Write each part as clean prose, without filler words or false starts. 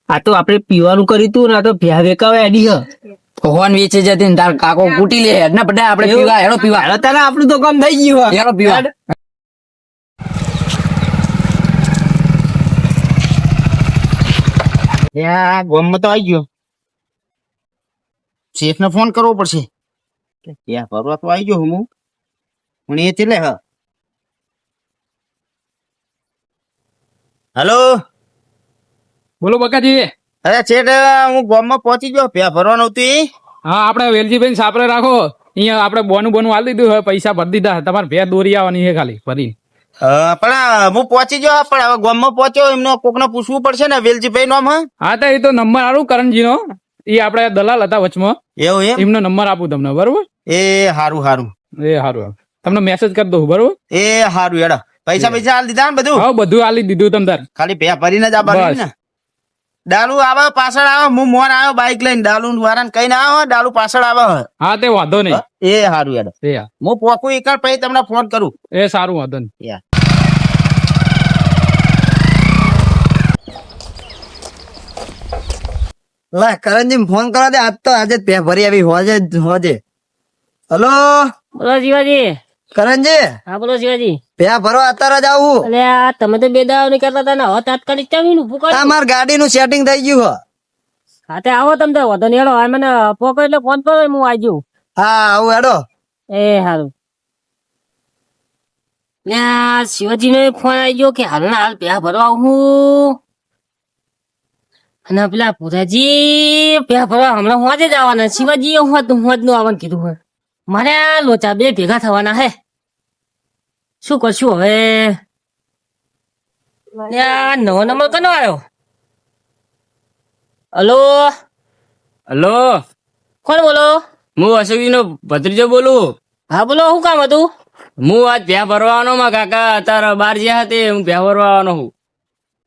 આ તો આપણે પીવાનું કર્યું તું ને આ તો ભ્યા વેકાવે એડી હ હોન વેચે જતી ને તાર કાકો કૂટી લે હેડ ને બધા આપણે પીવા હેડો પીવા હાલો તારે આપણું તો કામ થઈ ગયું હેડો પીવા ત્યાં ગોમમાં તો આવી ગયો શેઠ ને ફોન કરવો પડશે ત્યાં ફરવા તો આવી ગયો હું પણ એ ચેલે હ હેલો બોલો બકાજી. અરે શેઠ હું ગોમમાં પહોંચી ગયો પ્યા ભરવાનું હતું ઈ. હા આપણે વેલજીભાઈ સાપરે રાખો. અહીંયા આપણે બોનું આલી દીધું હવે પૈસા ભરી દીધા. તમારે ભે દોરી આવવાની છે ખાલી ભરી. પણ હું પહોંચી ગયો પણ હવે ગોમમાં પહોંચ્યો એમનો કોકને પૂછવું પડશે ને વેલજીભાઈ નામ હા હા તો એ તો નંબર આલું કરણજીનો. એ આપણે દલાલ હતા વચમાં. એવું એમ એમનો નંબર આપું તમને બરોબર. એ હારું હારું એ સારું તમને મેસેજ કરી દઉં બરોબર. એ હારું હેડો પૈસા હાલ દીધા ને બધું હા બધું આલી દીધું તમ તાર. ખાલી ભે ભરીને જ આવવાનું ને ડાલુ આવે પાછળ આવે હું મોર આવ્યો બાઈક લઈને ડાલુ વાળાને કઈ ના આવે ડાલુ પાછળ આવે હા તે વાંધો નહીં. એ હારું હેડો એ હા હું પોકું એક પછી તમને ફોન કરું એ સારું વાંધો નહીં. લા કરણજી ફોન કરવા દે આજ તો આજે જ પે ભરી આવી હોજે હલો બોલો શિવાજી. કરણજી હા બોલો શિવાજી. પે ભરવા અત્યારે જ આવું અલે આ તમે તો બે દાવ નહીં કરતા હતા ને હવે તાત્કાલિક ચાવીને ઉભું કરી. આ માર ગાડીનું સેટિંગ થઈ ગયું હો. હા તે આવો તમે તો વધો નહીં હેડો આ મને પોકો એટલે ફોન કરો હું આવજો. હા આવું હેડો એ સારું. શિવાજી નો ફોન આવી ગયો કે હાલ ના હાલ પ્યા ભરવા આવું અને પેલા પુરાજી પ્યા ભરવા હમણાં હોજે જ આવવાના. શિવાજી હોજ નું આવવાનું કીધું હોય. મારે આ લોચા બે ભેગા થવાના હે. શું કરશું હવે? આ નવો નંબર કનો આવ્યો? હલો હલો કોણ બોલો? હું અશોકજી નો ભત્રીજો બોલું. હા બોલો શું કામ હતું? હું આજ ભ્યા ભરવાનો માં કાકા અત્યારે બાર જ્યાં હતી હું ભ્યા ભરવા આવવાનો હું.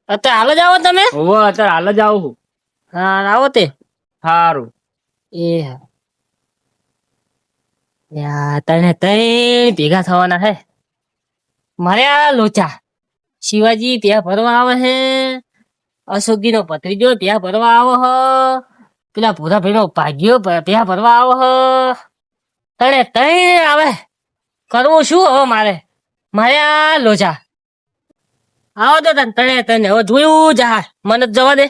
અત્યારે હાલ જ આવો તમે? હોવો અત્યારે હાલ જ આવું છું. હા આવો તે સારું એ હા તને તઈ ભેગા થવાના હે. મારે આ લોચા શિવાજી ત્યાં ભરવા આવે છે. અશોકજી નો ભત્રીજો ત્યાં ભરવા આવો હ. પેલા ભૂરાભાઈ નો ભાગ્યો ત્યાં ભરવા આવો હ. તને તઈ આવે કરવું શું હવે મારે? મારે આ લોચા આવો તો તને તને હવે જોયું જા મને જ જવા દે.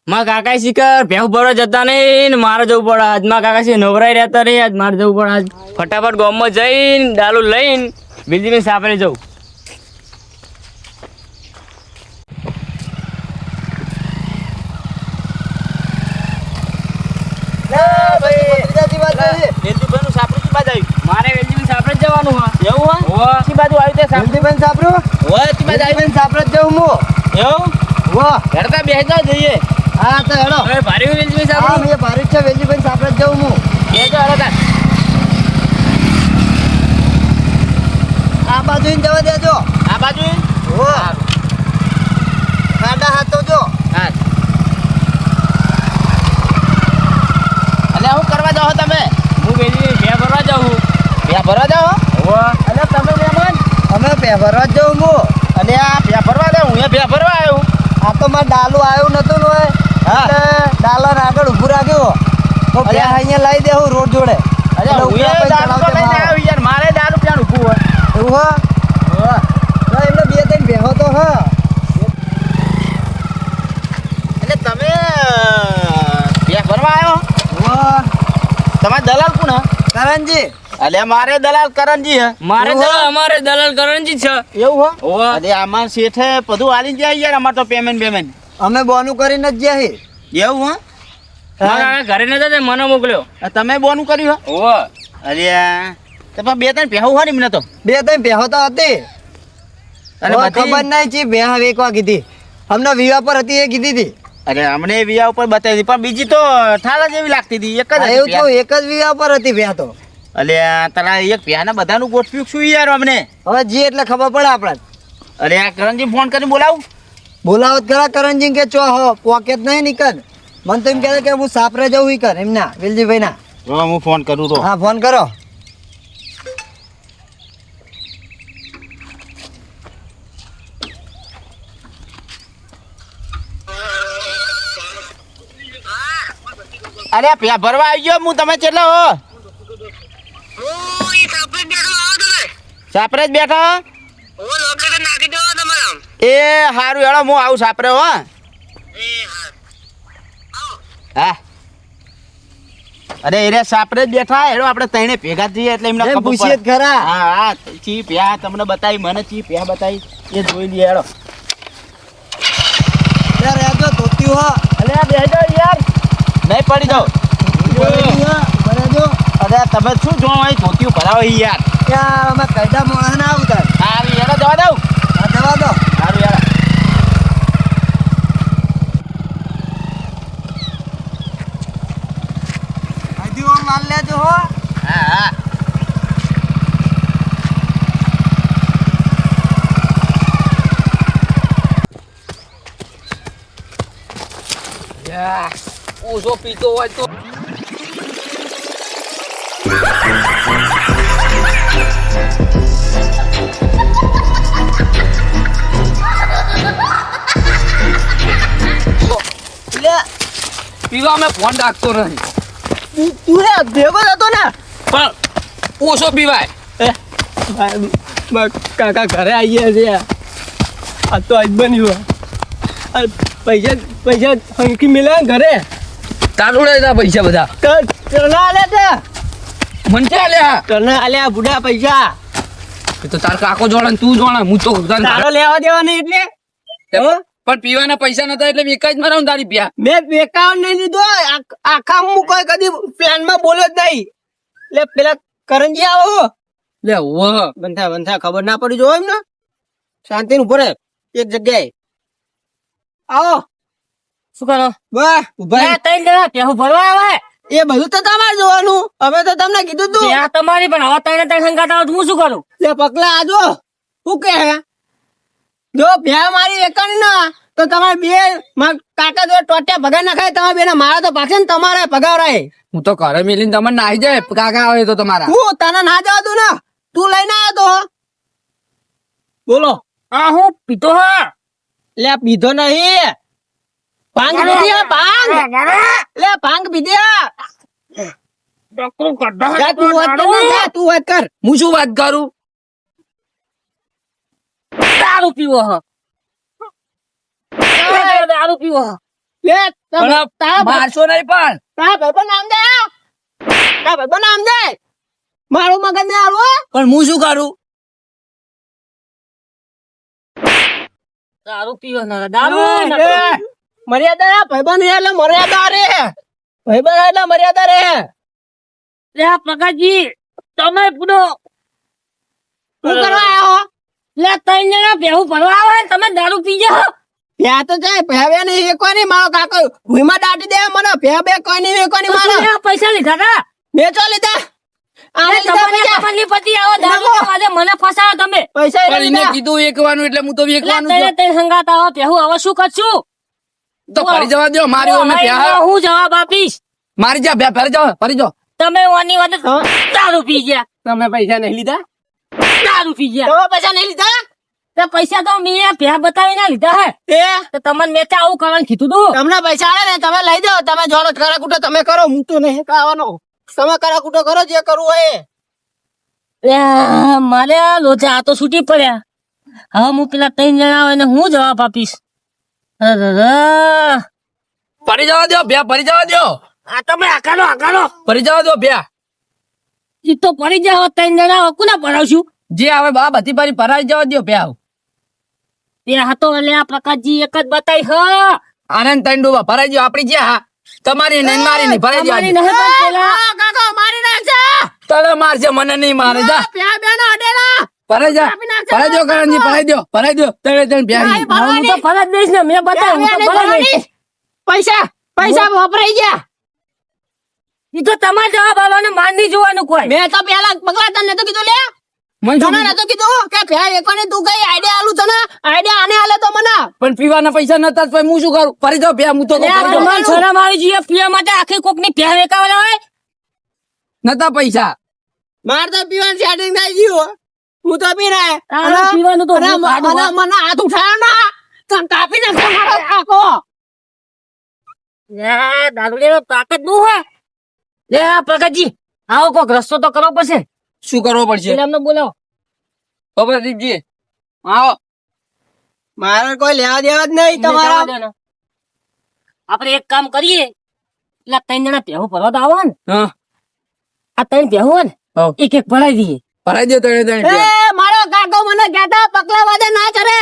મારા કાકા શિખર ભેહું ભરવા જતા નહીં ને મારે જવું પડે આજ. મારા કાકા છે નવરાઈ રહેતા નહીં આજ મારે જવું પડે આજ. ફટાફટ ગામમાં જઈને ડાલુ લઈને બિલ્ડીંગ સાપરે જવું. મારે વેલજીભાઈ સાપરે જ જવાનું હા. એવું હા કી બાજુ આવી તે વેલજીભાઈ સાપરું હોય કી બાજુ આવી સાપરે જ જવું હું એવું વાહ હેડતા બેસતા જઈએ. હા તો હેડો હવે ભારી વેલજીભાઈ હા સાપરે મેં ભારી છે વેલજીભાઈ સાપરે જ જવું હું બેસો હેડો તાર. આ બાજુ જવા દેજો આ બાજુ વાહ ખાડા હાથો જો હા અલ્યા હું કરવા જાઓ તમે હું વેલી બે ભરવા જાઉં. પ્યા ભરવા જાઓ હોવા અલ્યા તમે મહેમાન અમે પ્યા ભરવા જ જાઉં હું અને આ પ્યા ભરવા જાઉં હું પ્યા ભરવા આવ્યો આ તો મારે ડાલુ આવ્યું નતું ને એટલે ડાલર આગળ ઊભું રાખ્યો તો પ્યા અહીંયા લાવી દેવું રોડ જોડે મારે દારૂ પ્યાન ઊભું હોય એવું હા એમને બે ત્રણ ભેહો તો હા એટલે તમે પ્યા ભરવા આવ્યો તમારે દલાલ કોણ કરણજી અલ્યા મારે દલાલ કરણજી હે મારે તો અમારે દલાલ કરણજી છે એવું હો હોવા અરે આમાં શેઠે બધું આલી જાય યાર અમાર તો પેમેન્ટ અમે બોનું કરીને જ ગયા હે એવું હો મારા કાકા ઘરે નતા તે મને મોકલ્યો. તમે બોનું કર્યું હે હોવા અરે તો પણ બે ત્રણ ભેહો હોય ને એમને તો બે ત્રણ ભેહો તો હતી અને હવે બધી- ખબર નહીં છે ભેહ વેકવા કીધી અમને વિવાહ પર હતી એ કીધી હતી અરે અમને વિયા ઉપર બતાવી હતી પણ બીજી તો ઠાલા જેવી લાગતી હતી એક જ હા, એવું તો એક જ વિવાહ પર હતી ભેહ તો અલ્યા તારા એક ભેહાના બધાનું ગોઠવ્યું શું યાર અમને હવે જી એટલે ખબર પડે આપણે અરે આ કરણજી ફોન કરીને બોલાવું બોલાવત ખરા કરણજી કે ચો હો પોકેટ નહીં નીકળ મને તો એમ કહે કે હું સાપરે જવું ઈ કર એમના વેલજીભાઈ ના હું ફોન કરું તો. હા, ફોન કરો. અરે પ્યા ભરવા આવી ગયો હું. તમે કેટલા હો? સાપરે જ બેઠા. એ હારું હેડો હું આવું સાપરે હો. હા અરે એરે સાપરે જ બેઠા હેડો આપણે તઈને ભેગા થઈએ એટલે એમને ખબર પૂછીએ જ પડે. ખરા. હા હા ચી પ્યા તમને બતાવી મને ચી પ્યા બતાવી એ જોઈ લઈએ હેડો. યાર યાર તો ધોતી હો. અરે આ બેહી જાઓ યાર. નહીં પડી જાઓ. બરાજો. અરે તમે શું જો અહીં ધોતિયું ભરાવો ઈ યાર. યાર અમે કઈડા મોણા ના આવતા. હારું હેડો જવા દઉં. આ જવા દો. હારું હેડો. હજી ઓમ માલ લેજો હો. હા હા ઓછો પીતો હોય તો પીવા મેં ફોન રાખતો નહીં. તું હે ભેગો હતો ને પણ ઓછો પીવાય. કાકા ઘરે આવીએ છે આ તો આજ બન્યું આ પૈસા પૈસા હંકી મિલ્યા ઘરે તારોડે હતા પૈસા બધા. કરના આલે તે મન ક્યાં લ્યા? કરના આલ્યા બુઢા પૈસા એ તો તાર કાકો જોડે ને તું જોડે. હું તો તને તારો લેવા દેવા નહીં એટલે પણ પીવાના પૈસા નતા એટલે મેં એક જ મારા તારી પ્યા. મેં બેકાવ નહીં લીધો આખા હું કોઈ કદી પ્લાનમાં બોલ્યો જ નહીં એટલે પેલા કરંજી આવો લે ઓ બંધા ખબર ના પડી જો એમ ને શાંતિ ઉભો રહે એક જગ્યાએ આવો શું કરો વાહ ઉભા ત્રણ જણા પેહું ભરવા આવે એ બધું તો તમારે જોવાનું અમે તો તમને કીધું તું ત્યાં તમારી પણ હવે ત્રણ સંગાત આવે તો હું શું કરું? લે પકલા આજો શું કે જો ભ્યા મારી એકાની ના તો તમારે બે કાકા જો ટોટિયા ભગા ના ખાય તમારે બેના મારા તો પાછે ને તમારે પગાવરાય હું તો ઘરે મિલીને તમને નાહી જાય કાકા આવે તો તમારા. હું તને ના જવા દઉં ને તું લઈને આવ્યો તો બોલો હા હું પીતો હા લે પીધો નહીં ભાંગ પીધી હે, ભાંગ લે ભાંગ પીધી હે. જા તું વાત કર ને, જા તું વાત કર હું શું વાત કરું? દારૂ પીવો હ દારૂ પીવો હ લે પણ તારા મારશો નહીં પણ. ભાઈ નામ દે તારા ભાઈ નામ દે મારું મગજ ને આવું પણ હું શું કરું? દારૂ પીવો ને દારૂ મર્યાદા ભાઈબંધ એટલે મર્યાદા રે ભાઈબંધ એટલે મર્યાદા રે લે પ્રકાશજી તમે પૂરો શું કરવા આવ્યો લે ત્રણ જણા પેહું ભરવા આવે ને તમે દારૂ પી જાઓ પ્યા તો જાય ભ્યા નહીં વેકવાની મારો કાકો ભૂઈમાં દાટી દે મને ભ્યા બે કોઈ નહીં વેકવાની મારો તમે આ પૈસા લીધા તા વેચો લીધા આને લીધા તમને પૈસા. ખબર નહીં પડતી આવો દારૂ ના વાદે મને ફસાવો તમે પૈસા પણ એને લીધા કીધું એકવાનું એટલે હું તો લે એકવાનું જ. ત્રણે ત્રણ સંગાત આવો પેહું હવે શું કરશું તો ફરી જવા દો મારી ઓમે હવે પ્યા. હું જવાબ આપીશ મારી જા ફરી જાઓ ફરી જાઓ. તમે વાની વાત દારૂ પી ગયા તમે પૈસા નહીં લીધા દારૂ પી ગયા તમે પૈસા નહીં લીધા તો પૈસા તો મેં ભ્યા બતાવી ના લીધા હે એ તો તમને મેં ત્યાં આવું કરવાનું કીધું તું તમને પૈસા આવે ને તમે લઈ જાઓ તમે જોડો કરાકૂટો તમે કરો હું તો નહીં ખાવાનો તમે કરાકૂટો કરો જે કરવું હોય એ. લે, મારે લોચા આ તો છૂટી પડ્યા હવે હું પેલા ત્રણ જણા હોય ને હું જવાબ આપીશ અરર. ફરી જવા દો ભ્યા ફરી જવા દો આ તમે આકારો ફરી જવા દો ભ્યા. ઈ તો પડી જાય હવે ત્રણ જણા હવે કોને ભરાવશું જે આવે બા બધી પારી ભરાઈ જવા દો ભ્યા. તે હતો એટલે આ પ્રકાશજી એક જ બતાવી હ આનંદ તંડુ ભરાઈ ગયો આપડી જે હા તમારી નહીં મારી નહીં ભરાઈ તમારી જવા નહીં પણ પેલા આ કાકા મારી નાખશે તને મારશે મને નહીં મારે જા પ્યા બેનો અડેલા ભરાઈ જા ભરાઈ દો કરણજી ભરાઈ દો તને તને ભ્યારી. હવે હું તો ફરજ દઈશ ને મેં બતાવ્યું હું તો ફરજ દઈશ. પૈસા પૈસા વપરાઈ ગયા ઈ તો તમારે જવાબ આવવાનો માન નહીં જોવાનું કોઈ મેં તો પેલા પગલા તને તો કીધું લે મને શું તને નતો કીધું કે પ્યા વેકવાની તું કઈ આઈડિયા આલું તને આઈડિયા આને આલે તો મને પણ પીવાના પૈસા નતા તો હું શું કરું ફરી જાઓ ભ્યા હું તો લે, આ ફરી જાઉં. તમારે શરમ આવી જોઈએ પીવા માટે આખી કોક ની પ્યા વેકાવાના હોય નતા પૈસા. માર તો પીવાનું સેટિંગ થઈ ગયું હું તો પી રહ્યા તારે પીવાનું તો હું કાઢું, હા. મને હાથ ઉઠાયો ના તને કાપી નાખો મારો કાકો લે, દારૂડિયાનો તાકાત નું હે. લે, પ્રકાશજી, આવો કોક રસ્તો તો કરવો પડશે. શું કરવો પડશે? પેલા એમને બોલાવો. પ્રદીપજી આવો. મારે કોઈ લેવા દેવા જ નહીં તમારા જવા દો ને. આપણે એક કામ કરીએ, એટલે આ 3 જણા પહેવું ભરવા તો આવો ને. હા આ 3 પહેવું હોય ને, હઉ. એક એક ભરાઈ દઈએ. ભરાઈ દો તણે એ મારો કાકો મને કહેતા પકલા વાદે ના ચરે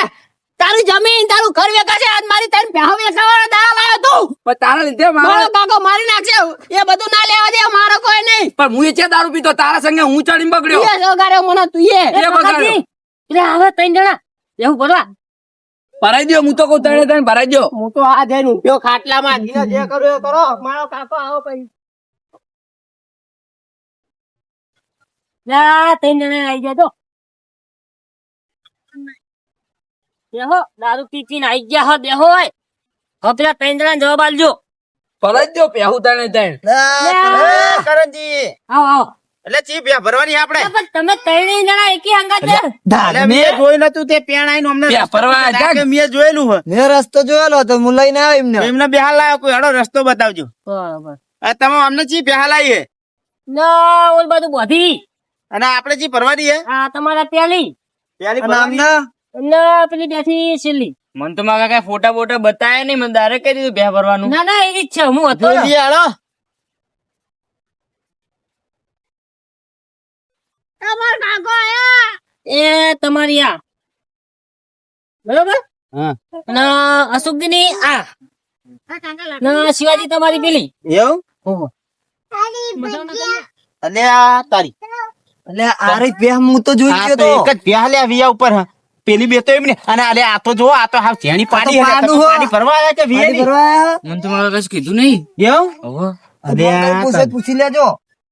તારી જમીન તારું ઘર વેચાશે આજ મારી તને પહેવ વેચાવાનો દાવ લાવ્યો તું પણ તારા લીધે મારો કાકો મારી નાખશે એ બધું ના લેવા દે મારો કોઈ નહીં પણ હું એ દારૂ પીતો તારા સંગે હું ચડીને બગડ્યો. તું એ સોગાર્યો મને તું એ એ પ્રકાશજી, એટલે હવે 3 જણા પહેવું ભરવા. ભરાઈ દો. હું તો કહું તણે ભરાઈ દો. હું તો આ જઈને ઉભ્યો ખાટલામાં ધીરે જે કરું એ કરો મારો કાકો આવો પછી લે, આ 3 જણા આવી જાય તો. બેહો, દારૂ પી પીને આવી ગયા હો, બેહો હોય. હવે પેલા 3 જણા જવાબ આલજો. ભરાઈ દો પહેવું તણે. કરણજી આવો આવો. એટલે ચી પ્યા ભરવાની આપણે પણ તમે 3 જણા એકી હંગાત છે. એટલે મેં જોયું નતું તે પેણાઈ નું અમને પ્યા ભરવા રસ્તો જા. કે મેં જોયેલું હે મેં રસ્તો જોયેલો હતો હું લઈને આવ્યો એમને એમને બેહાલ લાવ્યો કોઈ હડો રસ્તો બતાવજો બરાબર. આ તમે અમને ચી બેહાલ આવીએ ના, ઓલ બાજુ બધી. અને આપણે ચી ભરવાની હે આ તમારા પેલી પેલી અને ભરવાની અમને ને પેલી બેઠી છેલ્લી. મને તો મારા કાંઈ ફોટા બોટા બતાયા નહીં, મને ડાયરેક્ટ કહી દીધું ભેહ ભરવાનું. ના ના, એવી જ છે. હું હતો ને. જોઈએ હાલો મારો કાકો આયા એ તમારી આ બરોબર. હા. અને અશોકજીની આ ને શિવાજી તમારી પેલી. એવું ઓહો. અને આ તારી એટલે આરે પેહ હું તો જોઈ આ ગયો તો તો એક જ પ્યા લે વિયા ઉપર હા. પેલી બે તો એમ ને અને આલે આ તો જો આ તો હાવ જેણી પાડી હે. પાડું તમે હો. પાડી ભરવા આવ્યા કે પાણી વિયાની? ભરવા આયા? મને તો મારા કશું કીધું નહીં. એવું હવે અરે આ પૂછે પૂછી લેજો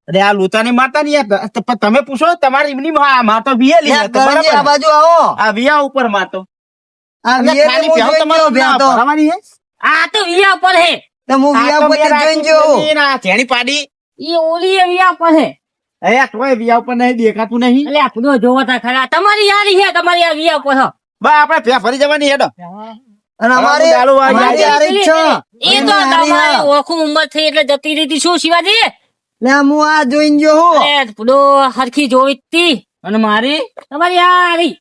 અરે આ લોતાની માતા ની યાર તો પણ તમે પૂછો તમારી એમની માં તો વિયેલી લે, હે, તો કરણજી, આ બરાબર. બાજુ આવો આ વિયા ઉપર માતો આ એટલે વિયે ખાલી હું પ્યાવ જોઈ તમારો ગયો ભેં તો. ભરવાની હે? આ તો વિયા ઉપર હે. તો હું આ વિયા તો ઉપર મેં જોઈને રાખી ગયો દીધી ને આ જેણી પાડી ઈ ઓલી વિયા ઉપર હે. એ તોય વિયા ઉપર નહીં દેખાતું નહીં એટલે આ ખુદો જોવો તા ખરા. તમારી યારી છે, તમારી આ વિયા ઉપર હો. બા આપણે પ્યા ફરી જવાની હેડો અને અમારી ચાલુ આ અમારી યારી. આરી જ છે એ તો અમારી હારી તમારી હા. ઓખું ઉંમર થઈ એટલે જતી રહી શું શિવાજી? લે હું આ જોઈને ગયો હું અરે ખુદો હરખી જોઈ જ તી. અને મારી તમારી યારી.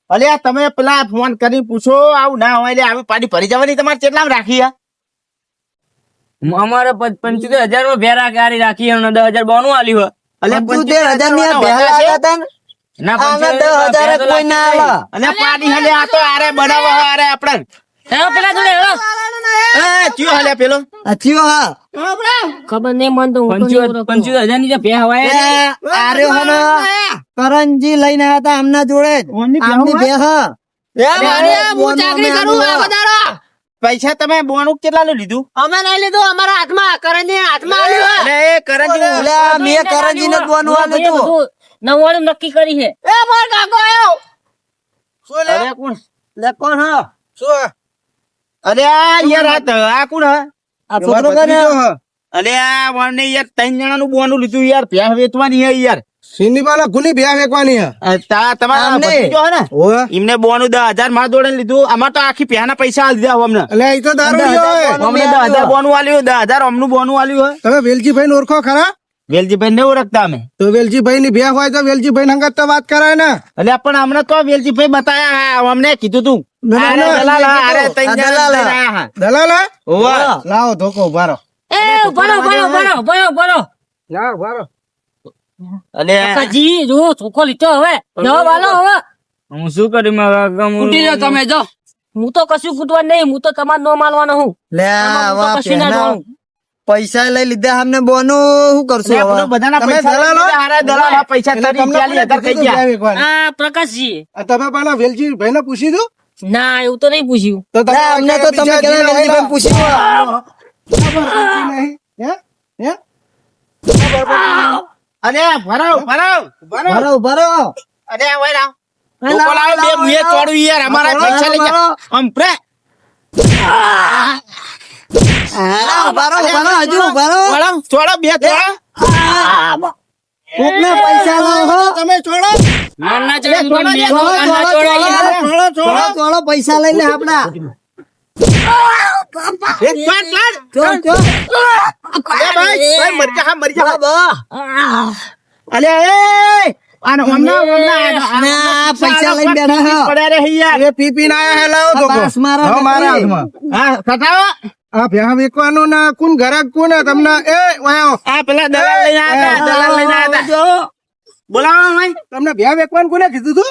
અલે આ તમે પેલા ફોન કરી પૂછો આવું ના હોય એટલે આવી પાડી ફરી જવાની તમારે કેટલામાં રાખી હે? અમારે 75,000 માં ભેરા ગાડી રાખી અને 10,000 બોનું આલ્યું હે. અલે તું 13,000 ની આ ભેહ વધારે છે. લાગ્યા તા ને? ના આના 75,000 10,000 કોઈ ના આલે. અને પાડી હલે આ તો આરે બનાવો હે, આરે આપણે હેલો પેલા જોડે હેલો. એ ચિયો હલે પેલો આ થયો હા ખબર નહીં મને તો હું તો નહીં ઓળખતો. 75,000 ની જે ભેહ હવાય ને, એ આર્યો હે ને કરણજી લઈને આવ્યા તા આમના જોડે જ. ઓની ભેહ આમની હોય? ભેહ એ મારી હું ચાકરી કરું આ બધારો પૈસા તમે બોનું કેટલાનું લીધું? અમે નહીં લીધું અમારા હાથમાં કરણજી હાથમાં આવ્યું અને એ કરણજી એટલે આ મેં કરણજીને જ બોનું આલ્યું બધું તું. 99 નક્કી કરી છે. એ મારો કાકો આવ્યો અરે કોણ લે કોણ હા શું? અરે આ યાર આ કોણ હે? આ છોકરો કોણ હે? અરે આ વાળને યાર 3 જણાનું બોનું લીધું યાર ભેહ વેચવાની હે યાર સિંધીવાલા ખુલ્લી ભેહ ફેંકવાની હે તમારા આમને. ભત્રીજો હે ને ઓવે એમને બોનું 10,000 માર જોડે લીધું અમાર તો આખી ભેહના પૈસા આલી દીધા અમને એટલે એ તો દારૂ હોય અમને 10,000 બોનું આલ્યું 10,000 અમનું બોનું આલ્યું હે તમે વેલજીભાઈ ને ઓળખો ખરા વેલજીભાઈ ને ઓળખતા અમે તો વેલજીભાઈ ની ભેહ હોય તો વેલજીભાઈ હંગાત તો વાત કરાય ને એટલે પણ અમને તો વેલજીભાઈ બતાયા અમને કીધું તું ના, ના, અરે દલાલ હા, અરે આ 3 જણા દલાલ હા. લઈને આયા હા. દલાલ હે? ઓવે. લાવો ધોકો ઉભારો એ ભરો ભરો ભરો ભરો ભરો. લાવો ઉભારો અને કાકાજી જો ચોખ્ખો લીધો હવે જવાબ આલો હવે. હું શું કર્યું મારા કાકા? ઉઠી જાઓ તમે જો. હું તો કશું કૂટવા નહીં, હું તો તમારે નો માલવાનો હું. લે આમાં હું તો આવા કશું ના પહેલા જોઉં. પૈસા લઈ લીધા અમને બોનું શું કરશું એટલે હવે? બધું બધાના તમે પૈસા દલાલ હો? લઈ લીધા, હારા દલાલ આ પૈસા એટલે તરી તમને 40,000 કોને કઈ કીધું ગયા ભેહ ફેંકવાની? આ પ્રકાશજી આ તમે પેલા વેલજીભાઈ ને પૂછી દો ના એવું તો નહીં પૂછ્યું. તો લે, અમને તો તમે બીજા કેલા જીરા વેલજીભાઈ પૂછ્યું નહીં. હે? હે? અને ભરાવ ભરાવ ભરો ભરો અરે ઓય રાવ એ લોકો લાવો, લાવો, બે લાવો, મુએ લાવો. ચોડું યાર અમારા ભરો, પૈસા લઈ ભરો. જા આમ પ્રે હા, ભરો ભરો હજુ ભરો ચોડો બે ચોડો કોકના પૈસા લાવો હો. તમે છોડો ના ચડે પણ મેં તો છોડો, ના છોડો, ચડે. છોડો, છોડો, પૈસા લઈ લે આપડા ચોર, ચોર. ભાઈ મરજા હા મરજા બા. અલ્યા એ આનો ના, પૈસા લઈને બેઠા હો. પડ્યા રે યાર એ પી આયા હે લાવો તો બાસ મારો હા, મારા નથી. હાથમાં હા કટાવો આ ભેહા વેકવાનું ના કોણ ઘરાક કોણ હે તમને એ વાયો આ પેલા દલાલ લઈને આયા હતા જો. બોલાવો ભાઈ તમને ભેહા વેકવાનું કોને કીધું તું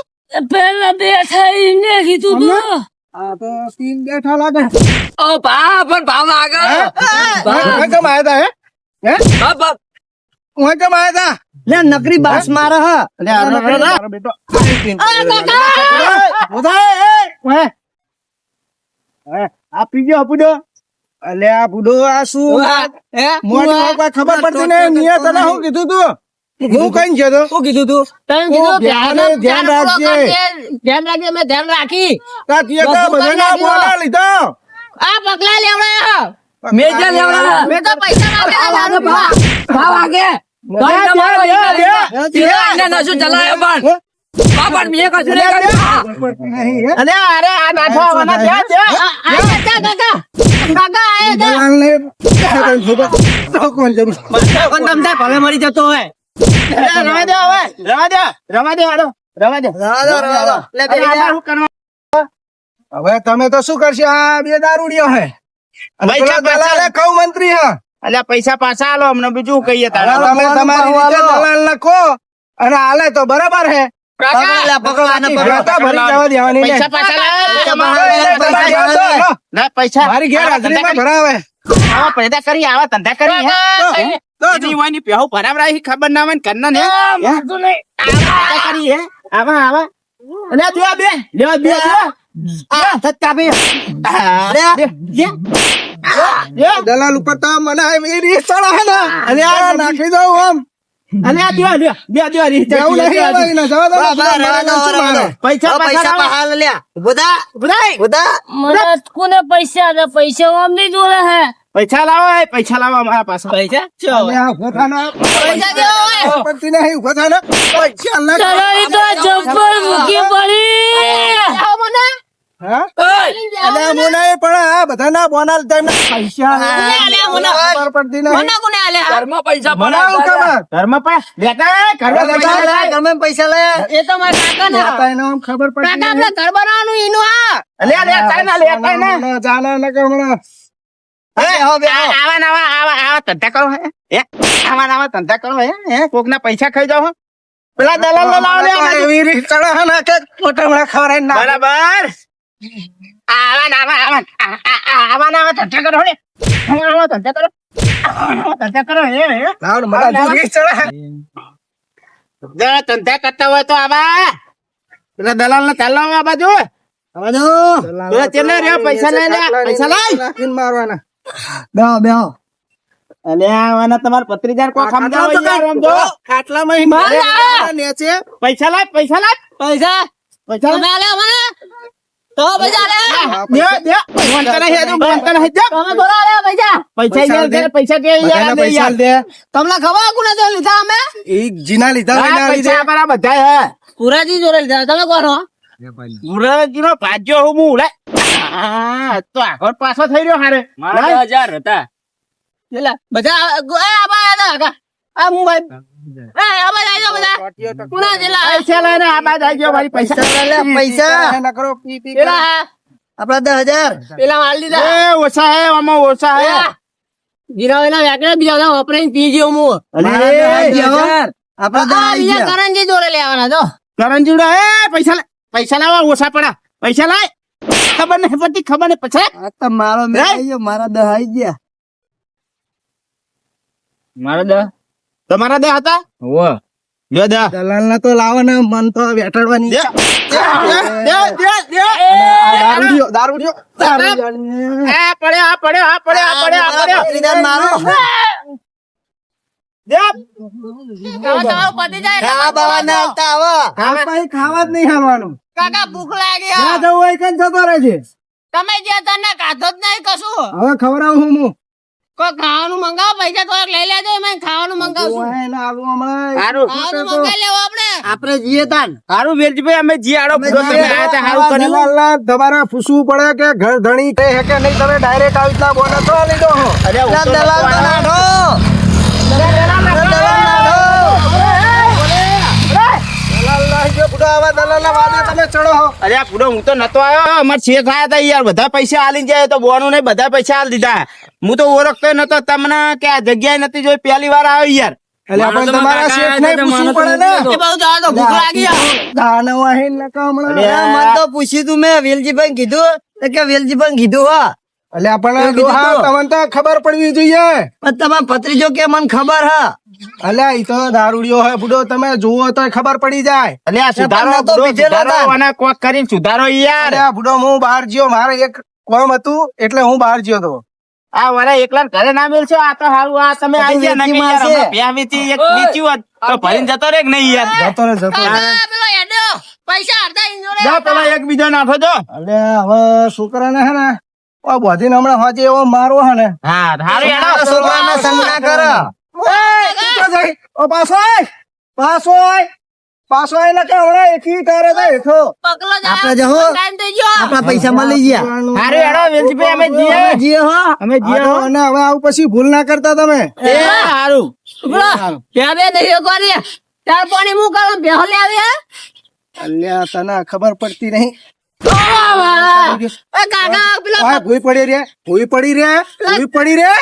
પેલા બે થઈને કીધું તું આ તો તીન બેઠા લાગે ઓ બા પણ ભાવ આગળ ઓય કેમ આયા તા હે બાપ બાપ ઓય કેમ આયા તા લે નકરી બાસ મારે હ લે મારો બેટો આ પી ગયો બુડો અલે આ બુડો આ શું મોટી કોઈ ખબર પડતી નહીં નિયત તને શું કીધું તું હું કઈ ગયો તો શું કીધું તું તને ઓ, કીધું ધ્યાન ધ્યાન રાખજે. ધ્યાન રાખજે મેં ધ્યાન રાખી તા તીએ કા બધું બધાના કરી નાખ્યું. બોલા લીધો આ પગલા લેવડાયો મેં જ્યાં લેવડાવ્યા. મેં તો પૈસા માંગ્યા દારૂ પીવા. ભાવ આગે તમારો એને નશું ચલાયો પણ બા પણ મેં કશું નહીં કર્યું. અલે અરે આ નાઠો આવવાના ત્યાં છે આયા તા કાકા કાકા આયા તા દલાલને તો કોણ જરૂર પણ તમતાર ભલે મરી જતો હોય રવા દે હવે રવા દે હાલો રવા દે લે અરે આમાં શું કરવા? હવે તમે તો શું કરશો આ બે દારૂડિયો હે પૈસા દલાલે કઉ મંત્રી હે અલ્યા પૈસા પાછા આલો અમને બીજું કહીએ તમે તમારી રીતે દલાલ લખો અને હાલે તો બરાબર હે પકડો આને પકડો. રસ્તા ભરી જવા દેવાની ને. પૈસા પાછા લાવો. પૈસા જવા દે. ના પૈસા મારી ઘેર હાજરીમાં ભરાવે આવા પેદા કરી આવા ધંધા કરી હે એની વાની પેહુ ભરાવરાઈ ખબર ના હોય ને કરના ને આવા ધંધા કરી હે આવા આવા અલ્યા તું આ બે લેવા બે આ સત્તા ભઈ. દલાલ ઉપર તો મને એ રીત ચડે હે ને અને આ નાખી દઉં આમ અલ્યા દે રીત એવું નહીં હવે એને જવા દો. બા, બા, રહેવા દો, રહેવા દો. પૈસા હવે પાછા પૈસા લાવો. હાલ લ્યા. ઉભા થા. ઉભા. મને કોને પૈસા દે પૈસા અમને જોડે હે પૈસા લાવો પૈસા લાવો અમારા પાસે પૈસા અને આ ઉભા થાના. પૈસા દેવો હોય. પડતી નહીં, ઉભા થાના. પૈસા ના તલાઈ તો જબ્બર મૂકી પડી હા? અને આ મોનાએ પણ આ બધાના બોનાલ ટાઈમ પૈસા ખબર પડતી નહીં. ઘરમાં પૈસા મને આવું પડ્યા. ખબર. ઘરમાં પૈસા લેતા ઘરમાં પૈસા પૈસા લે, ઘરમાં પૈસા લે. એ તો મારા કાકા ના લેતા એનો આમ ખબર પડતી કાકા નહીં. આપણે ઘર બનાવવાનું એનું હા લેતા ના જાના ન કર હમણાં. બેહો, બેહો. આવા ધંધા કરો હે આવા ધંધા કરો હે કોક ના પૈસા ખાઈ જાઓ હો. પેલા દલાલ ને લાવો લે તો એવી રીત ચડે હે ને કે મોટા ખવડાવીને નાખે. બરાબર આવા ધંધા કરો હે આવા ધંધા કરો ધંધા કરો હે લાવ ને, મારા જેવી રીત ચડે હે. જરા ધંધા કરતા હોય તો આવા પેલા દલાલ ને ચાલો આ બાજુ આવા દો. પેલા ચેલે રે પૈસા લઈ લે પૈસા લઈ નાખીને મારવાના. બેહો, બેહો. અલે આવાના તમારા પત્રીદાર કોઈ સમજાવો યાર આમ જો ખાટલામાં ઈ મારે નેચે પૈસા લાય પૈસા પૈસા તમે આલે મને તો પૈસા લે દે મોનતા નહીં હજુ મોનતા નહીં જા તમે બોલો આલે પૈસા પૈસા કે બધાના યાર પૈસા દે. તમને ખબર કોને તો લીધા અમે ઈ જીના લીધા હોય ને આ લીધે. પૈસા અમારા બધા હે પુરાજી જોડે લીધા તમે કોનો મુરજીનો ભાગ્યો હું હું લે તો આગળ પાછો થઈ રહ્યો હારે મારા 10,000 હતા. બધા આબા હતા આ મોબાઈલ આબા જાય બધા કોના જેલા પૈસા લઈને આ બાદ આવી ગયો ભાઈ પૈસા પૈસા લે, પૈસા. ન કરો, પી પી કરો. પેલા આપડા 10,000. પેલા માલ લીધા એ ઓછા હે આમાં ઓછા હે જીરાવેલા વેકડે બીજા બધા વપરાઈને પી ગયો હું મારા 10,000. આપડા આ 10,000. બીજા કરણજી જોડે લેવાના તો કરંજીડા એ પૈસા લાવો ઓછા પડા પૈસા લાય ખબર નહીં પડતી ખબર નહીં પછી આ તો મારો મેળ આવી ગયો, મારા 10 આવી ગયા. મારા તમારા દે હતા હોવે. લ્યો દે દલાલને તો લાવો ને, મન તો વેટાડવાની દે દે દારૂડિયો. એ પડ્યો આ પડ્યો આ પડ્યો આ પડ્યો આ પડ્યો પત્રીદાર મારો. દે તમારો પતિ જાય ખાવા બાવા ના આવતા આવો. આ પછી ખાવા જ નહીં હાલવાનું. કાકા ભૂખ લાગી જ્યાં જવું હોય કઈ જતો રહે છે. તમે જે તને કાધો જ નહીં કશું હવે ખવડાવું હું. કોઈ ખાવાનું મંગાવો પૈસા તો લઈ લેજો એમાં ખાવાનું મંગાવશું એને આલું હમણાં હારું ખાવાનું મંગાવી લેવો આપણે આપણે જઈએ તાન હારું વેલજીભાઈ અમે જી આડો પૂરો તમે આયા તા હારું કર્યું દલાલના તમારે પૂછવું પડે કે ઘર ધણી છે કે નહીં. તમે ડાયરેક્ટ આવી રીતના બોલો તો લીધો હો. અરે હું તો દલાલ નતો તો આયો. નાઠો. દલાલ નાઠો. દલાલના જે બુડો આવા દલાલના વાદે તમે ચડો હો. અરે આ પૂરો હું તો નતો આવ્યો અમાર શેઠ આયા તા યાર બધા પૈસા આલી જાય તો બોનું નહીં બધા પૈસા આલી દીધા. હું તો ઓળખતો નતો તમને કે આ જગ્યાએ નથી જોઈ પહેલી વાર આવ્યો યાર. એટલે આપણે તમારા શેઠને પૂછવું પડે ને. એ બહુ જવા દો ભૂખ લાગી છે. દાનવ આહીને નકા હમણાં. અરે, મને તો પૂછ્યું તું મેં વેલજીભાઈ કીધું તો કે વેલજીભાઈ કીધું હા એટલે આપણને એવું કીધું ડોહા તો. તમને તો ખબર પડવી જોઈએ. પણ તમારા ભત્રીજો કે મને ખબર હા અલ્યા ઈ તો દારૂડિયો હોય બુડો, તમે જુઓ તો ખબર પડી જાય. એટલે આ સુધારો પણ નતો બુડો પીધેલો સુધારો તા. અને કોક કરીને સુધારો યાર. અલ્યા બુડો હું બહાર ગયો, મારે એક કોમ હતું એટલે હું બહાર ગયો તો. આ વરા એકલા ઘરે ના મેલશો આ તો હારું આ તમે આ તો આઈ ગયા વેચી નકે યાર મારશે. હમણાં ભ્યા વેચી એક વેચ્યું હોત તો ભરીને જતો રે કે નહીં યાર. જતો રે જતો રે. કાકા, પેલો હેડ્યો. પૈસા અડધા ઇંજોરે જા પેલા એક બીજો નાખો જો. અલ્યા હવે છોકરાને હે ને ઓ બોધીને હમણાં હોજે એવો મારો હે ને. હા હારું યાર છોકરાના સંગ ના કર ઓય, તું તો જઈ. ઓ પાછો આય. પાછો આય. પાછો આય ને કે હમણાં એકી તારે તો હેઠો. પગલો જાય. આપણે જહો. ટાઈમ થઈ ગયો. આપણા પૈસા મળી ગયા હારું હેડો વેલજીભાઈ અમે જીએ જીએ હો અમે જીએ હા, અને હવે આવું પછી ભૂલ ના કરતા તમે. એ હારું પેલો, ત્યાં બે દહીઓ કરી. ચાર પાણી હું કરું બેહો લે આવી હે? અલ્યા તને ખબર પડતી નહીં. એ કાકા પેલા ઓય, ભૂઈ પડી રે, ભૂઈ પડી રે, ભૂઈ પડી રે.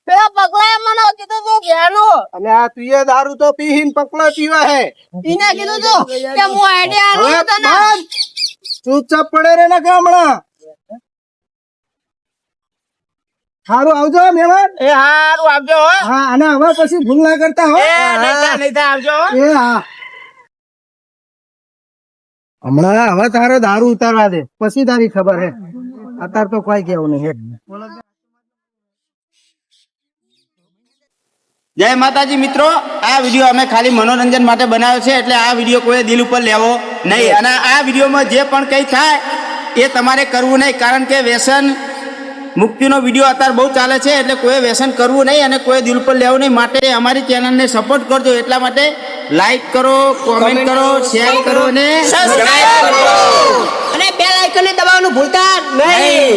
પેલા પગલાએ મને કીધું તું ઘેરનું. અલ્યા તું એ દારૂ તો પીહીન પકડો પીવા હે. ઈને કીધું તું કે હું આઈડિયા હવે આલું તને. બંધ. ચૂપચાપ પડે રે ને કે હમણાં. સારું આવજો મહેમાન. એ હારું આવજો હો. હા, અને હવે પછી ભૂલ ના કરતા હો. એ નહીં થા આવજો હો. એ હા. હમણાં હવે તારો દારૂ ઉતારવા દે પછી તારી ખબર હે. અત્યારે તો કોઈ કેવું નહીં. જય માતાજી મિત્રો, આ વિડીયો અમે ખાલી મનોરંજન માટે બનાવ્યો છે એટલે આ વિડીયો કોઈ દિલ ઉપર લેવો નહીં. અને આ વિડીયોમાં જે પણ કંઈ થાય એ તમારે કરવું નહીં, કારણ કે વ્યસન મુક્તિનો વિડીયો અત્યારે બહુ ચાલે છે એટલે કોઈ વ્યસન કરવું નહીં અને કોઈ દિલ ઉપર લેવું નહીં. માટે અમારી ચેનલને સપોર્ટ કરજો. એટલા માટે લાઈક કરો, કોમેન્ટ કરો, શેર કરો અને સબસ્ક્રાઇબ કરો અને બેલ આઇકન ને દબાવવાનું ભૂલતા નહીં.